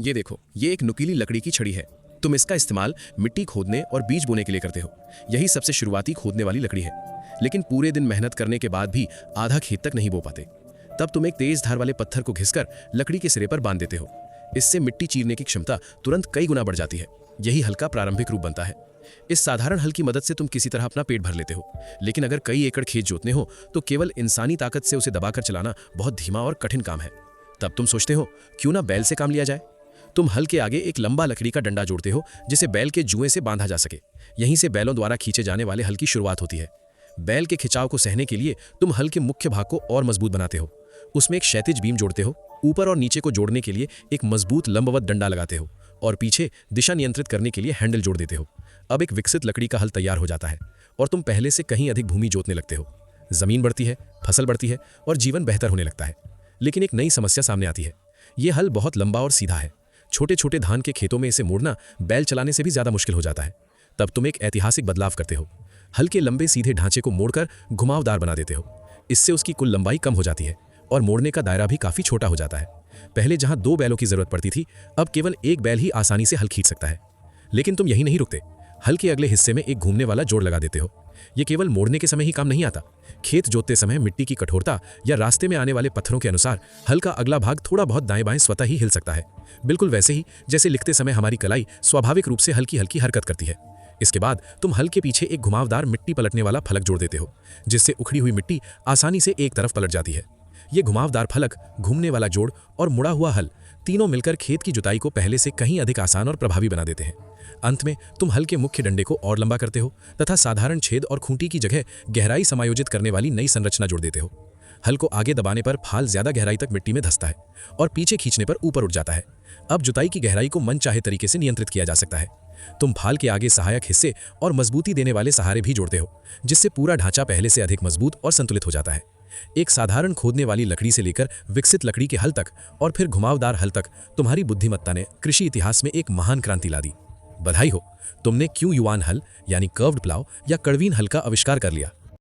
ये देखो, ये एक नुकीली लकड़ी की छड़ी है। तुम इसका इस्तेमाल मिट्टी खोदने और बीज बोने के लिए करते हो। यही सबसे शुरुआती खोदने वाली लकड़ी है। लेकिन पूरे दिन मेहनत करने के बाद भी आधा खेत तक नहीं बो पाते। तब तुम एक तेज धार वाले पत्थर को घिसकर लकड़ी के सिरे पर बांध देते हो। इससे मिट्टी चीरने की क्षमता तुरंत कई गुना बढ़ जाती है। यही हल का प्रारंभिक रूप बनता है। इस साधारण हल की मदद से तुम किसी तरह अपना पेट भर लेते हो। लेकिन अगर कई एकड़ खेत जोतने हो तो केवल इंसानी ताकत से उसे दबाकर चलाना बहुत धीमा और कठिन काम है। तब तुम सोचते हो, क्यों ना बैल से काम लिया जाए। तुम हल के आगे एक लंबा लकड़ी का डंडा जोड़ते हो जिसे बैल के जुएं से बांधा जा सके। यहीं से बैलों द्वारा खींचे जाने वाले हल की शुरुआत होती है। बैल के खिंचाव को सहने के लिए तुम हल के मुख्य भाग को और मजबूत बनाते हो। उसमें एक क्षैतिज बीम जोड़ते हो, ऊपर और नीचे को जोड़ने के लिए एक मजबूत लंबवत डंडा लगाते हो और पीछे दिशा नियंत्रित करने के लिए हैंडल जोड़ देते हो। अब एक विकसित लकड़ी का हल तैयार हो जाता है और तुम पहले से कहीं अधिक भूमि जोतने लगते हो। जमीन बढ़ती है, फसल बढ़ती है और जीवन बेहतर होने लगता है। लेकिन एक नई समस्या सामने आती है। यह हल बहुत लंबा और सीधा है। छोटे छोटे धान के खेतों में इसे मोड़ना बैल चलाने से भी ज्यादा मुश्किल हो जाता है। तब तुम एक ऐतिहासिक बदलाव करते हो। हल के लंबे सीधे ढांचे को मोड़कर घुमावदार बना देते हो। इससे उसकी कुल लंबाई कम हो जाती है और मोड़ने का दायरा भी काफी छोटा हो जाता है। पहले जहां 2 बैलों की जरूरत पड़ती थी, अब केवल एक बैल ही आसानी से हल खींच सकता है। लेकिन तुम यही नहीं रुकते। हल के अगले हिस्से में एक घूमने वाला जोड़ लगा देते हो। यह केवल मोड़ने के समय ही काम नहीं आता। खेत जोतते समय मिट्टी की कठोरता या रास्ते में आने वाले पत्थरों के अनुसार हल का अगला भाग थोड़ा बहुत दाएं बाएं स्वतः ही हिल सकता है। बिल्कुल वैसे ही जैसे लिखते समय हमारी कलाई स्वाभाविक रूप से हल्की हल्की हरकत करती है। इसके बाद तुम हल के पीछे एक घुमावदार मिट्टी पलटने वाला फलक जोड़ देते हो, जिससे उखड़ी हुई मिट्टी आसानी से एक तरफ पलट जाती है। ये घुमावदार फलक, घूमने वाला जोड़ और मुड़ा हुआ हल तीनों मिलकर खेत की जुताई को पहले से कहीं अधिक आसान और प्रभावी बना देते हैं। अंत में तुम हल के मुख्य डंडे को और लंबा करते हो तथा साधारण छेद और खूंटी की जगह गहराई समायोजित करने वाली नई संरचना जोड़ देते हो। हल को आगे दबाने पर फाल ज्यादा गहराई तक मिट्टी में धंसता है और पीछे खींचने पर ऊपर उठ जाता है। अब जुताई की गहराई को मनचाहे तरीके से नियंत्रित किया जा सकता है। तुम फाल के आगे सहायक हिस्से और मजबूती देने वाले सहारे भी जोड़ते हो, जिससे पूरा ढांचा पहले से अधिक मजबूत और संतुलित हो जाता है। एक साधारण खोदने वाली लकड़ी से लेकर विकसित लकड़ी के हल तक और फिर घुमावदार हल तक तुम्हारी बुद्धिमत्ता ने कृषि इतिहास में एक महान क्रांति ला दी। बधाई हो, तुमने क्यू युआन हल यानी कर्व्ड प्लाव या कड़वीन हल का आविष्कार कर लिया।